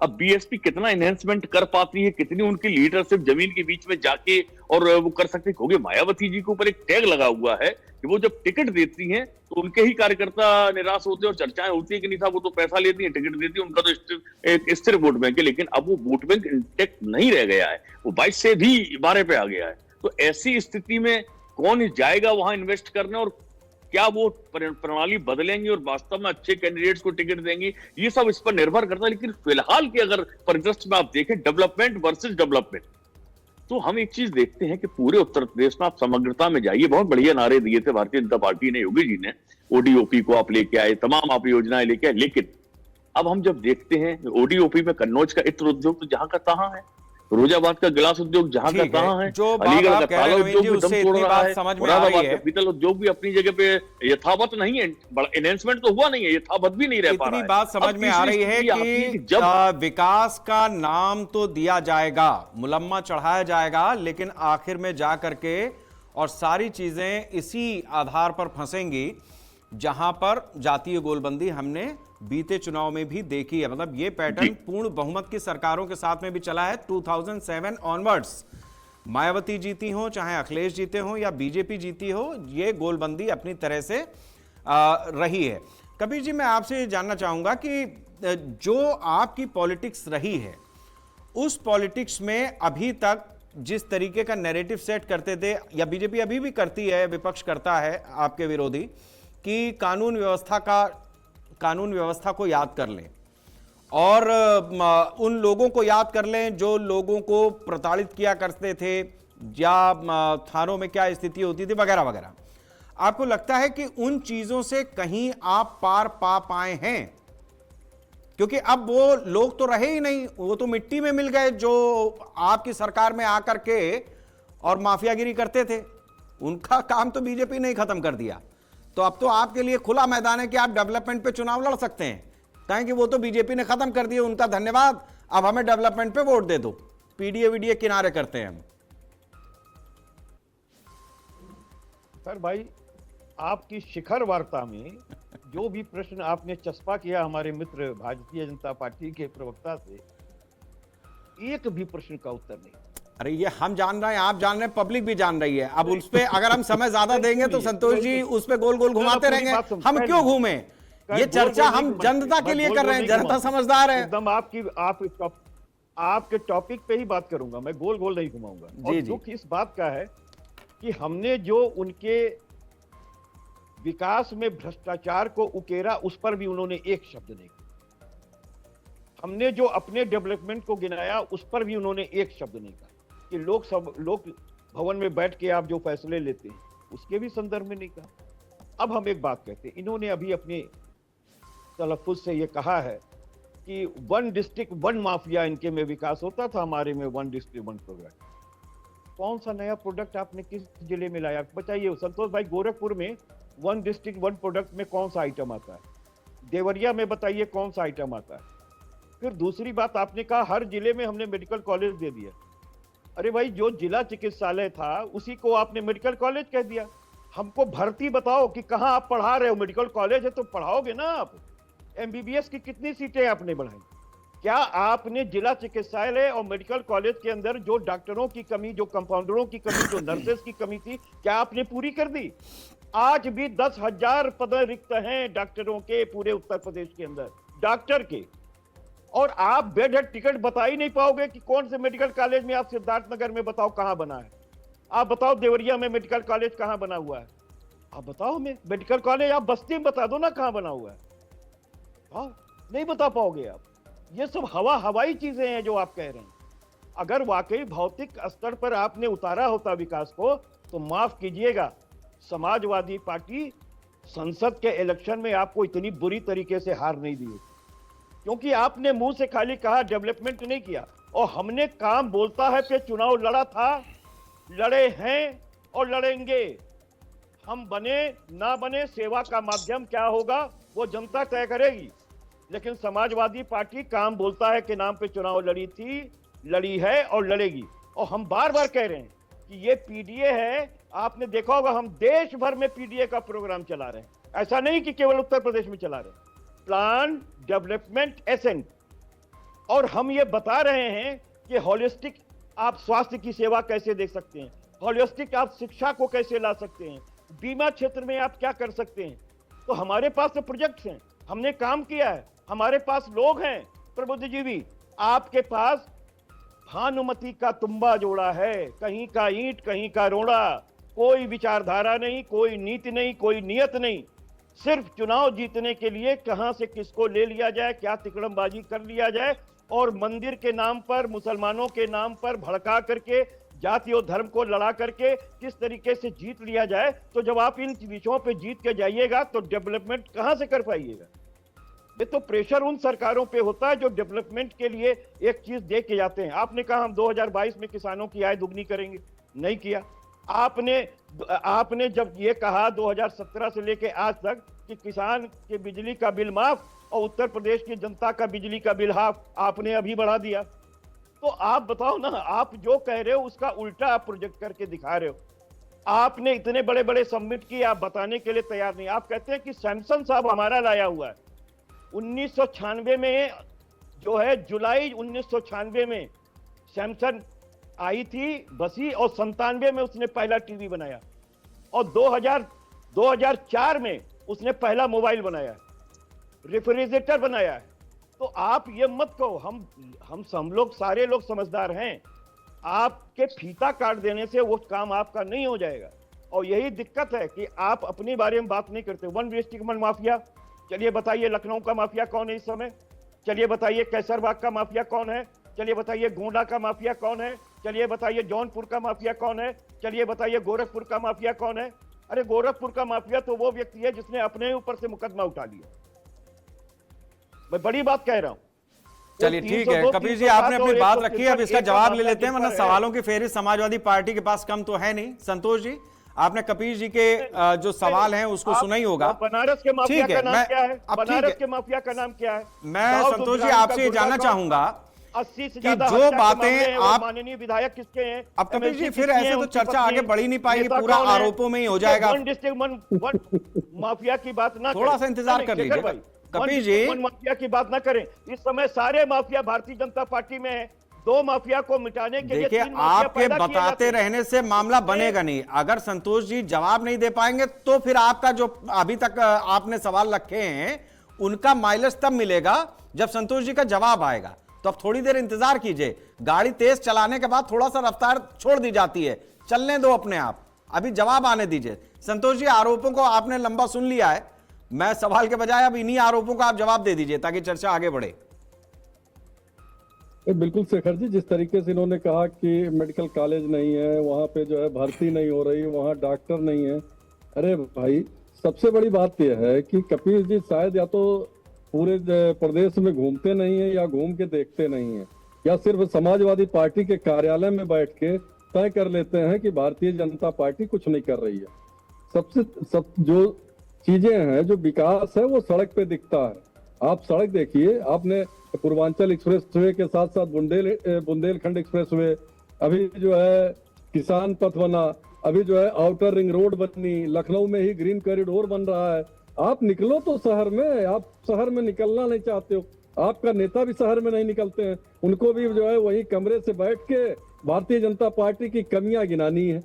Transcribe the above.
अब बीएसपी कितना एनहेंसमेंट कर पाती है, कितनी उनकी लीडरशिप जमीन के बीच में जाके और वो कर सकते हैं, क्योंकि मायावती जी के ऊपर एक टैग लगा हुआ है कि वो जब टिकट देती हैं तो उनके ही कार्यकर्ता निराश होते हैं और चर्चाएं होती है कि नहीं साहब वो तो पैसा लेती है, टिकट देती है, उनका तो एक स्थिर वोट बैंक है। लेकिन अब वो वोट बैंक इंटेक्ट नहीं रह गया है, वो 22 से भी 12 पे आ गया है। तो ऐसी स्थिति में कौन जाएगा वहां इन्वेस्ट करने, और क्या वो प्रणाली बदलेंगे और वास्तव में अच्छे कैंडिडेट्स को टिकट देंगे, ये सब इस पर निर्भर करता है। लेकिन फिलहाल के अगर परिदृश्य में आप देखें, डेवलपमेंट वर्सेस डेवलपमेंट, तो हम एक चीज देखते हैं कि पूरे उत्तर प्रदेश में आप समग्रता में जाइए, बहुत बढ़िया नारे दिए थे भारतीय जनता पार्टी ने, योगी जी ने, ओडीओपी को आप लेके आए, तमाम आप योजनाएं लेके आए। लेकिन अब हम जब देखते हैं ओडीओपी में कन्नौज का इत्र उद्योग तो जहां का तहां है, फिरोजाबाद का गिलास उद्योग जहां का तहां है, जो अलीगढ़ का ताला उद्योग भी दम तोड़ रहा है, समझ में आ मुरादाबाद रही का है। पीतल उद्योग भी अपनी जगह पे यथावत नहीं है, एनहेंसमेंट तो हुआ नहीं है, यथावत भी नहीं रह पा रहा है। इतनी बात समझ में आ रही है कि जब विकास का नाम तो दिया जाएगा, मुलम्मा चढ़ाया जाएगा, लेकिन आखिर में जा करके और सारी चीजें इसी आधार पर फंसेंगी जहां पर जातीय गोलबंदी हमने बीते चुनाव में भी देखी है। मतलब ये पैटर्न पूर्ण बहुमत की सरकारों के साथ में भी चला है 2007 ऑनवर्ड्स। मायावती जीती हो, चाहे अखिलेश जीते हो या बीजेपी जीती हो, ये गोलबंदी अपनी तरह से रही है। कबीर जी, मैं आपसे जानना चाहूंगा कि जो आपकी पॉलिटिक्स रही है, उस पॉलिटिक्स में अभी तक जिस तरीके का नैरेटिव सेट करते थे, या बीजेपी अभी भी करती है, विपक्ष करता है आपके विरोधी, कि कानून व्यवस्था को याद कर लें और उन लोगों को याद कर लें जो लोगों को प्रताड़ित किया करते थे, या थानों में क्या स्थिति होती थी वगैरह वगैरह। आपको लगता है कि उन चीजों से कहीं आप पार पा पाए हैं? क्योंकि अब वो लोग तो रहे ही नहीं, वो तो मिट्टी में मिल गए जो आपकी सरकार में आकर के और माफियागिरी करते थे। उनका काम तो बीजेपी ने ही खत्म कर दिया। तो अब तो आपके लिए खुला मैदान है कि आप डेवलपमेंट पे चुनाव लड़ सकते हैं, कहें कि वो तो बीजेपी ने खत्म कर दिया, उनका धन्यवाद, अब हमें डेवलपमेंट पे वोट दे दो, पीडीए वीडीए किनारे करते हैं हम। सर भाई, आपकी शिखर वार्ता में जो भी प्रश्न आपने चस्पा किया हमारे मित्र भारतीय जनता पार्टी के प्रवक्ता से, एक भी प्रश्न का उत्तर नहीं। अरे ये हम जान रहे हैं, आप जान रहे हैं, पब्लिक भी जान रही है। अब उस पे अगर हम समय ज्यादा देंगे तो संतोष जी उस पे गोल गोल घुमाते रहेंगे। हम क्यों घूमे? ये चर्चा हम जनता के लिए कर रहे हैं, जनता समझदार है। एकदम आपके टॉपिक पे ही बात करूंगा, मैं गोल गोल नहीं घुमाऊंगा। और दुख इस बात का है कि हमने जो उनके विकास में भ्रष्टाचार को उकेरा, उस पर भी उन्होंने एक शब्द नहीं कहा। हमने जो अपने डेवलपमेंट को गिनाया, उस पर भी उन्होंने एक शब्द नहीं कहा कि लोक भवन में बैठ के आप जो फैसले लेते हैं, उसके भी संदर्भ में नहीं कहा। अब हम एक बात कहते हैं, इन्होंने अभी अपने तलफ्फुज़ से ये कहा है कि 1 डिस्ट्रिक्ट 1 माफिया इनके में विकास होता था, हमारे में 1 डिस्ट्रिक्ट 1 प्रोडक्ट। कौन सा नया प्रोडक्ट आपने किस जिले में लाया? बताइए संतोष भाई, गोरखपुर में 1 डिस्ट्रिक्ट 1 प्रोडक्ट में कौन सा आइटम आता है? देवरिया में बताइए कौन सा आइटम आता है? फिर दूसरी बात, आपने कहा हर जिले में हमने मेडिकल कॉलेज दे दिया। अरे भाई, जो जिला चिकित्सालय था उसी को आपने मेडिकल कॉलेज कह दिया। हमको भर्ती बताओ कि कहां आप पढ़ा रहे हो, मेडिकल कॉलेज है तो पढ़ाओगे ना आप। एमबीबीएस की कितनी सीटें आपने बढ़ाई? क्या आपने जिला चिकित्सालय और मेडिकल कॉलेज के अंदर जो डॉक्टरों की कमी, जो कंपाउंडरों की कमी, जो नर्सेस की कमी थी, क्या आपने पूरी कर दी? आज भी 10,000 पद रिक्त हैं डॉक्टरों के पूरे उत्तर प्रदेश के अंदर, डॉक्टर के। और आप बेड हेड टिकट बता ही नहीं पाओगे कि कौन से मेडिकल कॉलेज में, आप सिद्धार्थनगर में बताओ कहां बना है, आप बताओ देवरिया में मेडिकल कॉलेज कहां बना हुआ है, आप बताओ हमें मेडिकल कॉलेज, आप बस्ती में बता दो ना कहां बना हुआ है। हाँ, नहीं बता पाओगे आप। ये सब हवाई चीजें हैं जो आप कह रहे हैं। अगर वाकई भौतिक स्तर पर आपने उतारा होता विकास को, तो माफ कीजिएगा, समाजवादी पार्टी संसद के इलेक्शन में आपको इतनी बुरी तरीके से हार नहीं दी, क्योंकि आपने मुंह से खाली कहा, डेवलपमेंट नहीं किया। और हमने काम बोलता है पे चुनाव लड़ा था, लड़े हैं और लड़ेंगे। हम बने ना बने, सेवा का माध्यम क्या होगा वो जनता तय करेगी। लेकिन समाजवादी पार्टी काम बोलता है के नाम पे चुनाव लड़ी थी, लड़ी है और लड़ेगी। और हम बार बार कह रहे हैं कि ये पीडीए है। आपने देखा होगा, हम देश भर में पीडीए का प्रोग्राम चला रहे हैं, ऐसा नहीं कि केवल उत्तर प्रदेश में चला रहे हैं। प्लान डेवलपमेंट एसेंट, और हम ये बता रहे हैं कि होलिस्टिक आप स्वास्थ्य की सेवा कैसे दे सकते हैं, होलिस्टिक आप शिक्षा को कैसे ला सकते हैं, बीमा क्षेत्र में आप क्या कर सकते हैं। तो हमारे पास तो प्रोजेक्ट्स हैं, हमने काम किया है, हमारे पास लोग हैं। प्रबुद्ध जीवी, आपके पास भानुमति का तुम्बा जोड़ा है, कहीं का ईंट कहीं का रोड़ा, कोई विचारधारा नहीं, कोई नीति नहीं, कोई नियत नहीं, सिर्फ चुनाव जीतने के लिए कहां से किसको ले लिया जाए, क्या तिकड़मबाजी कर लिया जाए, और मंदिर के नाम पर, मुसलमानों के नाम पर भड़का करके, जाति और धर्म को लड़ा करके किस तरीके से जीत लिया जाए। तो जब आप इन विषयों पे जीत के जाइएगा तो डेवलपमेंट कहां से कर पाइएगा। ये तो प्रेशर उन सरकारों पे होता है जो डेवलपमेंट के लिए एक चीज दे के जाते हैं। आपने कहा हम 2022 में किसानों की आय दुगनी करेंगे, नहीं किया। आपने जब ये कहा 2017 से लेके आज तक कि किसान के बिजली का बिल माफ और उत्तर प्रदेश की जनता का बिजली का बिल हाफ, आपने अभी बढ़ा दिया। तो आप बताओ ना, आप जो कह रहे हो उसका उल्टा आप प्रोजेक्ट करके दिखा रहे हो। आपने इतने बड़े बड़े सबमिट किए, आप बताने के लिए तैयार नहीं। आप कहते हैं कि सैमसंग साहब हमारा लाया हुआ है। 1996 में जो है, जुलाई 1996 में सैमसंग आई थी बसी, और 97 में उसने पहला टीवी बनाया, और 2004 में उसने पहला मोबाइल बनाया, रेफ्रिजरेटर बनाया है। तो आप ये मत कहो, हम लोग सारे लोग समझदार हैं। आपके फीता काट देने से वो काम आपका नहीं हो जाएगा। और यही दिक्कत है कि आप अपने बारे में बात नहीं करते। वन डिस्ट्रिक्ट वन माफिया, चलिए बताइए लखनऊ का माफिया कौन है इस समय, चलिए बताइए कैसरबाग का माफिया कौन है, चलिए बताइए गोंडा का माफिया कौन है, चलिए बताइए जौनपुर का माफिया कौन है, चलिए बताइए गोरखपुर का माफिया कौन है। अरे गोरखपुर का माफिया तो वो व्यक्ति है जिसने अपने ऊपर से मुकदमा उठा लिया। मैं बड़ी बात कह रहा हूं। चलिए ठीक है कपिल जी, आपने अपनी बात रखी है, अब इसका जवाब ले लेते हैं, वरना सवालों की फेहरिस्त समाजवादी पार्टी के पास कम तो है नहीं। संतोष जी, आपने कपिल जी के जो सवाल हैं उसको सुना ही होगा। बनारस के माफिया का नाम क्या है? बनारस के माफिया का नाम क्या है? मैं संतोष जी आपसे ये जानना चाहूंगा 80 से कि ज्यादा जो बातें आप, माननीय विधायक किसके हैं? अब कपिल जी फिर ऐसे तो चर्चा आगे बढ़ ही नहीं पाएगी, पूरा आरोपों में ही हो जाएगा। वन डिस्ट्रिक्ट वन माफिया की बात ना, थोड़ा सा इंतजार कर लीजिए कपिल जी। माफिया की बात ना करें। इस समय सारे माफिया भारतीय जनता पार्टी में है। 2 माफिया को मिटाने के लिए देखिए, आपके बताते रहने से मामला बनेगा नहीं। अगर संतोष जी जवाब नहीं दे पाएंगे तो फिर आपका जो अभी तक आपने सवाल रखे हैं उनका माइलेज तब मिलेगा जब संतोष जी का जवाब आएगा। तो अब थोड़ी देर इंतजार कीजिए। गाड़ी तेज चलाने के बाद थोड़ा सा रफ्तार छोड़ दी जाती है, चलने दो अपने आप, अभी जवाब आने दीजिए। संतोष जी, आरोपों को आपने लंबा सुन लिया है, मैं सवाल के बजाय अब इन्हीं आरोपों का आप जवाब दे दीजिए ताकि चर्चा आगे बढ़े। बिल्कुल शेखर जी, जिस तरीके से इन्होंने कहा कि मेडिकल कॉलेज नहीं है, वहाँ पे जो है भर्ती नहीं हो रही, वहाँ डॉक्टर नहीं है। अरे भाई, सबसे बड़ी बात यह है कि कपिल जी शायद या तो पूरे प्रदेश में घूमते नहीं है या घूम के देखते नहीं है, या सिर्फ समाजवादी पार्टी के कार्यालय में बैठ के तय कर लेते हैं कि भारतीय जनता पार्टी कुछ नहीं कर रही है। जो चीजें हैं, जो विकास है, वो सड़क पे दिखता है। आप सड़क देखिए, आपने पूर्वांचल एक्सप्रेस वे के साथ साथ बुंदेलखंड एक्सप्रेस वे, अभी जो है किसान पथ बना, अभी जो है आउटर रिंग रोड बनी, लखनऊ में ही ग्रीन कॉरिडोर बन रहा है। आप निकलो तो शहर में, आप शहर में निकलना नहीं चाहते हो। आपका नेता भी शहर में नहीं निकलते हैं, उनको भी जो है वही कमरे से बैठ के भारतीय जनता पार्टी की कमियां गिनानी है।